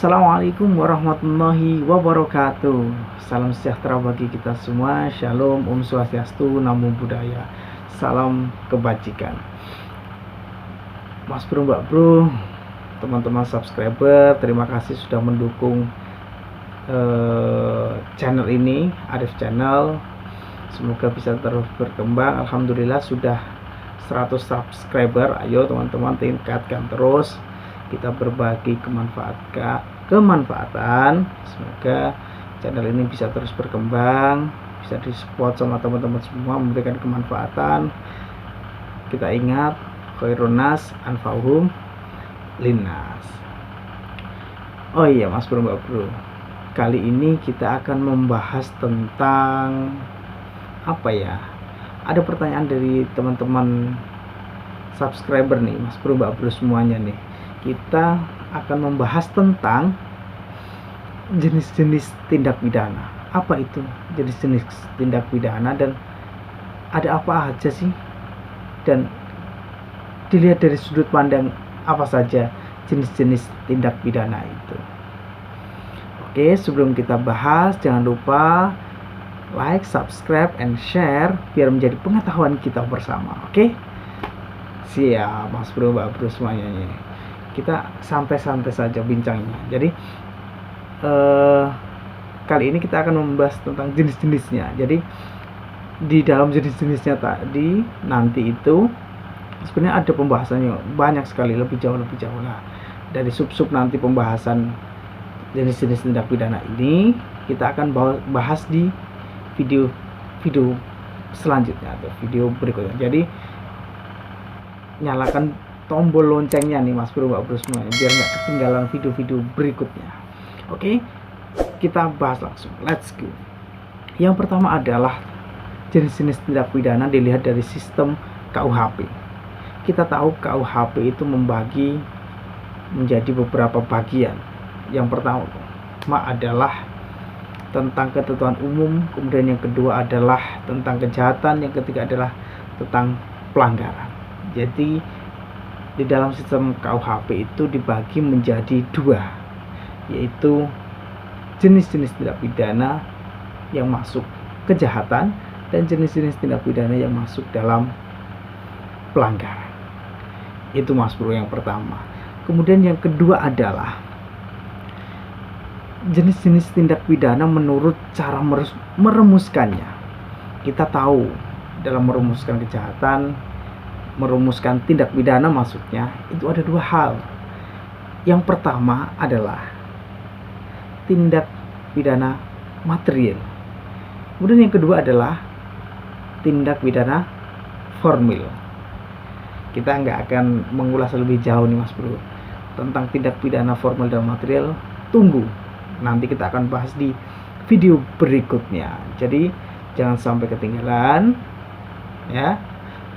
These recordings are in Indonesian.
Assalamualaikum warahmatullahi wabarakatuh. Salam sejahtera bagi kita semua. Shalom, Om Swastiastu, Namo Buddhaya. Salam kebajikan. Mas Bro, Mbak Bro, teman-teman subscriber, terima kasih sudah mendukung channel ini, Arif Channel. Semoga bisa terus berkembang. Alhamdulillah sudah 100 subscriber. Ayo teman-teman, tingkatkan terus. Kita berbagi kemanfaatan. Semoga channel ini bisa terus berkembang, bisa disupport sama teman-teman semua, memberikan kemanfaatan. Kita ingat khairun nas anfa'uhum linnas. Oh iya Mas Bro, Mbak Bro, kali ini kita akan membahas tentang apa ya? Ada pertanyaan dari teman-teman subscriber nih, Mas Bro, Mbak Bro semuanya nih. Kita akan membahas tentang jenis-jenis tindak pidana. Apa itu jenis-jenis tindak pidana dan ada apa aja sih? Dan dilihat dari sudut pandang apa saja jenis-jenis tindak pidana itu. Oke, sebelum kita bahas, jangan lupa like, subscribe, and share biar menjadi pengetahuan kita bersama. Oke? Siap, Mas Bro, Mbak Bro semuanya nih. Kita santai-santai saja bincangnya. Jadi kali ini kita akan membahas tentang jenis-jenisnya. Jadi di dalam jenis-jenisnya tadi nanti itu sebenarnya ada pembahasannya banyak sekali, lebih jauh lah. Dari sub-sub nanti pembahasan jenis-jenis tindak pidana ini kita akan bahas di video selanjutnya atau video berikutnya. Jadi nyalakan tombol loncengnya nih Mas Bro, Mbak Bro semuanya biar nggak ketinggalan video-video berikutnya. Oke, kita bahas langsung. Let's go. Yang pertama adalah jenis-jenis tindak pidana dilihat dari sistem KUHP. Kita tahu KUHP itu membagi menjadi beberapa bagian. Yang pertama adalah tentang ketentuan umum, kemudian yang kedua adalah tentang kejahatan, yang ketiga adalah tentang pelanggaran. Jadi di dalam sistem KUHP itu dibagi menjadi dua, yaitu jenis-jenis tindak pidana yang masuk kejahatan dan jenis-jenis tindak pidana yang masuk dalam pelanggaran. Itu Mas Bro yang pertama. Kemudian yang kedua adalah jenis-jenis tindak pidana menurut cara merumuskannya. Kita tahu dalam merumuskan kejahatan, merumuskan tindak pidana maksudnya itu ada dua hal. Yang pertama adalah tindak pidana material. Kemudian yang kedua adalah tindak pidana formil. Kita nggak akan mengulas lebih jauh nih Mas Bro tentang tindak pidana formal dan material. Tunggu, nanti kita akan bahas di video berikutnya. Jadi jangan sampai ketinggalan ya.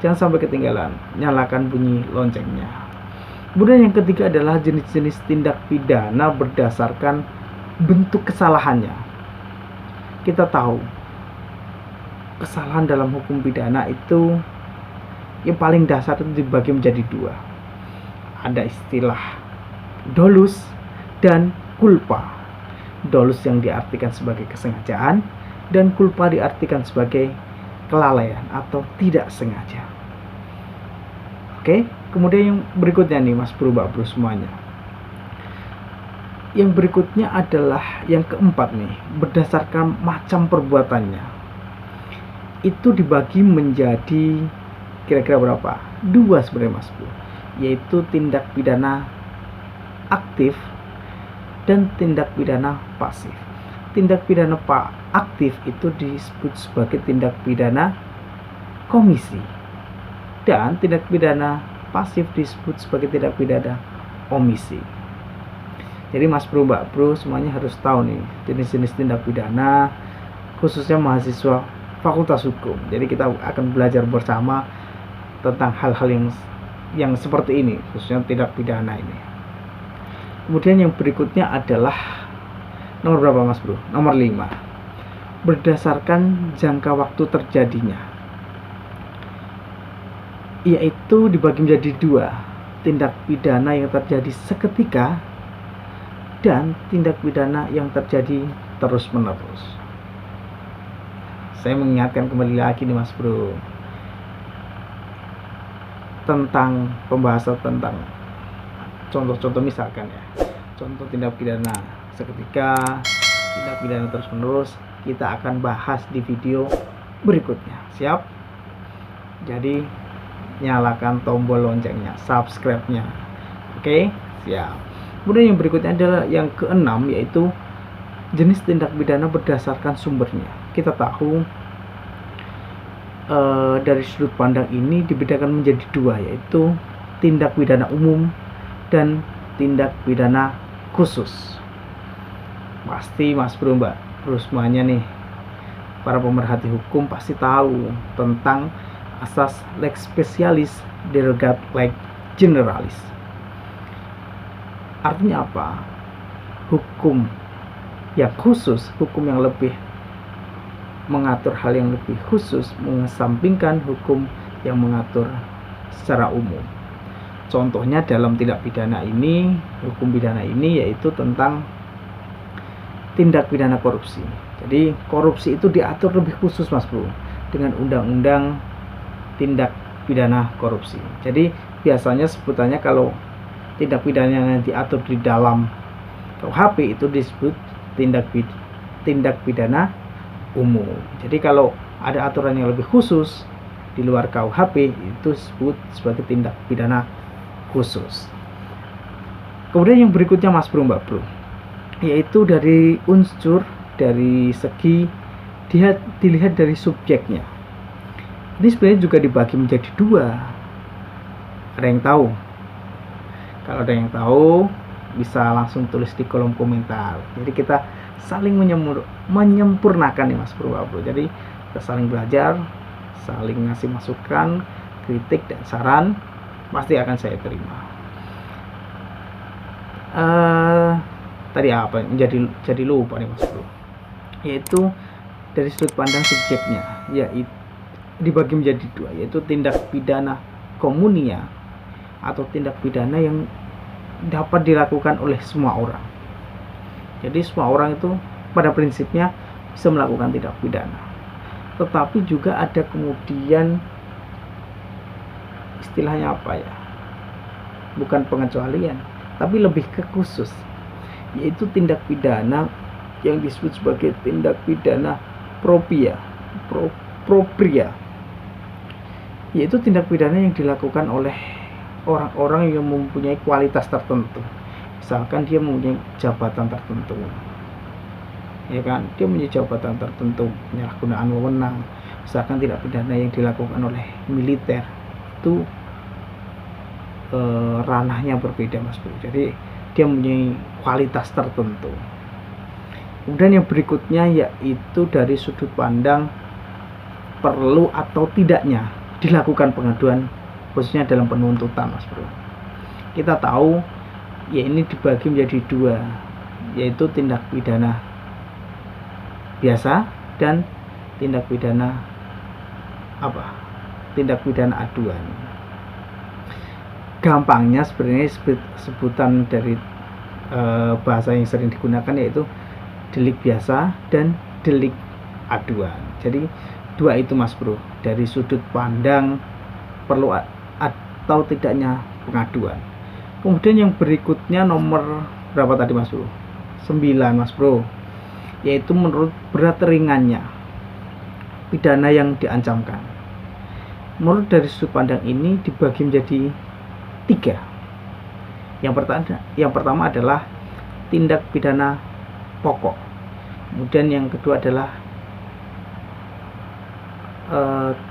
Jangan sampai ketinggalan, nyalakan bunyi loncengnya. Kemudian yang ketiga adalah jenis-jenis tindak pidana berdasarkan bentuk kesalahannya. Kita tahu kesalahan dalam hukum pidana itu yang paling dasar itu dibagi menjadi dua. Ada istilah dolus dan culpa. Dolus yang diartikan sebagai kesengajaan dan culpa diartikan sebagai kelalaian atau tidak sengaja. Oke, kemudian yang berikutnya nih Mas Bro, Mbak Bro semuanya. Yang berikutnya adalah yang keempat nih, berdasarkan macam perbuatannya. Itu dibagi menjadi kira-kira berapa? Dua sebenarnya Mas Bro, yaitu tindak pidana aktif dan tindak pidana pasif. Tindak pidana aktif itu disebut sebagai tindak pidana komisi, dan tindak pidana pasif disebut sebagai tindak pidana omisi. Jadi Mas Bro, Mbak Bro semuanya harus tahu nih jenis-jenis tindak pidana, khususnya mahasiswa Fakultas Hukum. Jadi kita akan belajar bersama tentang hal-hal yang seperti ini, khususnya tindak pidana ini. Kemudian yang berikutnya adalah nomor berapa Mas Bro? Nomor 5. Berdasarkan jangka waktu terjadinya. Yaitu dibagi menjadi dua, tindak pidana yang terjadi seketika dan tindak pidana yang terjadi terus-menerus. Saya mengingatkan kembali lagi nih Mas Bro, tentang pembahasan tentang contoh-contoh, misalkan ya, contoh tindak pidana seketika, tindak pidana terus-menerus, kita akan bahas di video berikutnya. Siap? Jadi nyalakan tombol loncengnya, subscribe-nya. Oke, siap. Kemudian yang berikutnya adalah yang keenam, yaitu jenis tindak pidana berdasarkan sumbernya. Kita tahu dari sudut pandang ini dibedakan menjadi dua, yaitu tindak pidana umum dan tindak pidana khusus. Pasti Mas Bro, Mbak Bro semuanya nih, para pemerhati hukum pasti tahu tentang asas lex specialis derogat lex generalis. Artinya apa? Hukum yang khusus, hukum yang lebih mengatur hal yang lebih khusus, mengesampingkan hukum yang mengatur secara umum. Contohnya dalam tindak pidana ini, hukum pidana ini, yaitu tentang tindak pidana korupsi. Jadi korupsi itu diatur lebih khusus Mas Bro dengan undang-undang tindak pidana korupsi. Jadi biasanya sebutannya kalau tindak pidana yang diatur di dalam KUHP itu disebut tindak pidana umum. Jadi kalau ada aturan yang lebih khusus di luar KUHP itu disebut sebagai tindak pidana khusus. Kemudian yang berikutnya Mas Bro, Mbak Bro, yaitu dari unsur, dari segi dilihat dari subjeknya. Ini sebenarnya juga dibagi menjadi dua. Ada yang tahu? Kalau ada yang tahu bisa langsung tulis di kolom komentar. Jadi kita saling menyempurnakan nih Mas Bro, Mbak Bro. Jadi kita saling belajar, saling ngasih masukan, kritik dan saran, pasti akan saya terima. Tadi apa? Jadi lupa nih Mas Bro. Yaitu dari sudut pandang subjeknya, yaitu dibagi menjadi dua, yaitu tindak pidana komunia atau tindak pidana yang dapat dilakukan oleh semua orang. Jadi semua orang itu pada prinsipnya bisa melakukan tindak pidana. Tetapi juga ada kemudian istilahnya apa ya? Bukan pengecualian, tapi lebih ke khusus, yaitu tindak pidana yang disebut sebagai tindak pidana propria, yaitu tindak pidana yang dilakukan oleh orang-orang yang mempunyai kualitas tertentu. Misalkan dia mempunyai jabatan tertentu, ya kan, dia mempunyai jabatan tertentu, penyalahgunaan wewenang. Misalkan tindak pidana yang dilakukan oleh militer itu ranahnya berbeda Mas Bro. Jadi dia mempunyai kualitas tertentu. Kemudian yang berikutnya yaitu dari sudut pandang perlu atau tidaknya dilakukan pengaduan, khususnya dalam penuntutan Mas Bro. Kita tahu ya ini dibagi menjadi dua, yaitu tindak pidana biasa dan tindak pidana apa? Tindak pidana aduan. Gampangnya sebenarnya sebutan dari bahasa yang sering digunakan yaitu delik biasa dan delik aduan. Jadi dua itu Mas Bro, dari sudut pandang perlu atau tidaknya pengaduan. Kemudian yang berikutnya nomor berapa tadi Mas Bro? 9 Mas Bro, yaitu menurut berat ringannya pidana yang diancamkan. Menurut dari sudut pandang ini dibagi menjadi 3. Yang pertama adalah tindak pidana pokok. Kemudian yang kedua adalah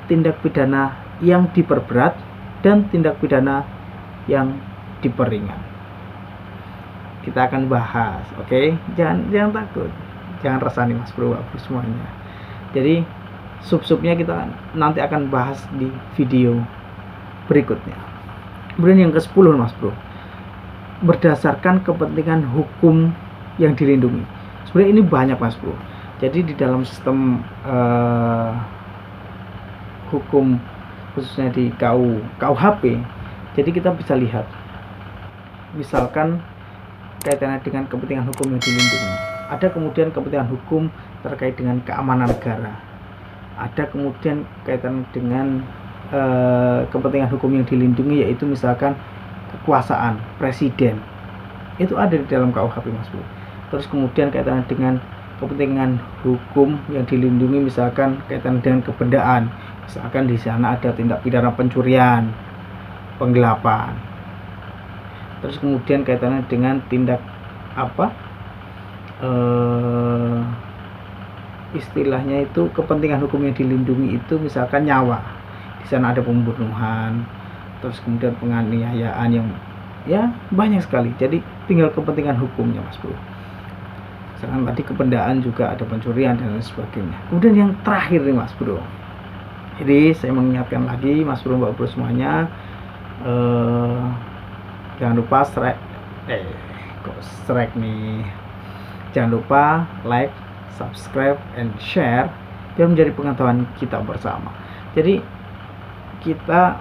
tindak pidana yang diperberat dan tindak pidana yang diperingan. Kita akan bahas, oke? Jangan takut, jangan resah nih Mas Bro, semuanya. Jadi sub-subnya kita nanti akan bahas di video berikutnya. Kemudian yang ke-10 Mas Bro, berdasarkan kepentingan hukum yang dilindungi. Sebenarnya ini banyak Mas Bro. Jadi di dalam sistem hukum khususnya di KUHP, jadi kita bisa lihat misalkan kaitannya dengan kepentingan hukum yang dilindungi. Ada kemudian kepentingan hukum terkait dengan keamanan negara. Ada kemudian kaitan dengan kepentingan hukum yang dilindungi, yaitu misalkan kekuasaan presiden. Itu ada di dalam KUHP, Mas Bro. Terus kemudian kaitannya dengan kepentingan hukum yang dilindungi, misalkan kaitan dengan kebendaan. Misalkan di sana ada tindak pidana pencurian, penggelapan. Terus kemudian kaitannya dengan tindak istilahnya itu kepentingan hukum yang dilindungi itu misalkan nyawa. Di sana ada pembunuhan, terus kemudian penganiayaan yang ya banyak sekali. Jadi tinggal kepentingan hukumnya, Mas Bro. Misalkan tadi kebendaan juga ada pencurian dan lain sebagainya. Kemudian yang terakhir nih, Mas Bro. Jadi saya mengingatkan lagi, Mas Bro, Mbak Bro semuanya, jangan lupa jangan lupa like, subscribe, and share biar menjadi pengetahuan kita bersama. Jadi kita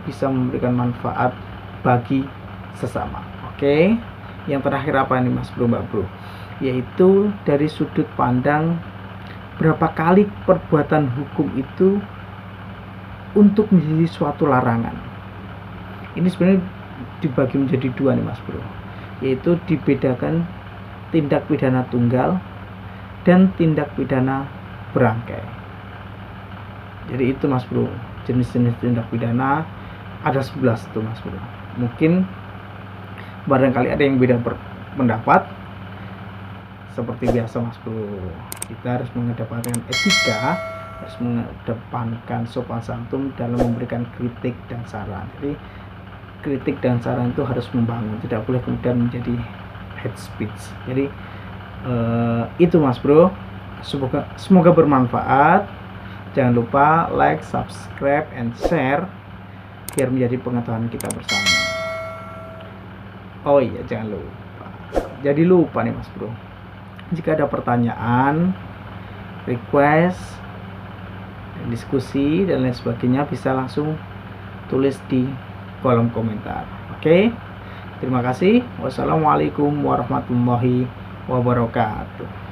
bisa memberikan manfaat bagi sesama. Oke. Yang terakhir apa nih, Mas Bro, Mbak Bro? Yaitu dari sudut pandang berapa kali perbuatan hukum itu untuk menjadi suatu larangan. Ini sebenarnya dibagi menjadi dua nih, Mas Bro. Yaitu dibedakan tindak pidana tunggal dan tindak pidana berangkai. Jadi itu, Mas Bro, jenis-jenis tindak pidana ada 11 tuh, Mas Bro. Mungkin barangkali ada yang beda pendapat. Seperti biasa, Mas Bro, kita harus mengedepankan etika, harus mengedepankan sopan santun dalam memberikan kritik dan saran. Jadi kritik dan saran itu harus membangun, tidak boleh kemudian menjadi hate speech. Jadi itu, Mas Bro, semoga bermanfaat. Jangan lupa like, subscribe, and share biar menjadi pengetahuan kita bersama. Oh iya, jangan lupa. Jadi lupa nih, Mas Bro, jika ada pertanyaan, request, diskusi dan lain sebagainya, bisa langsung tulis di kolom komentar. Oke? Terima kasih. Wassalamualaikum warahmatullahi wabarakatuh.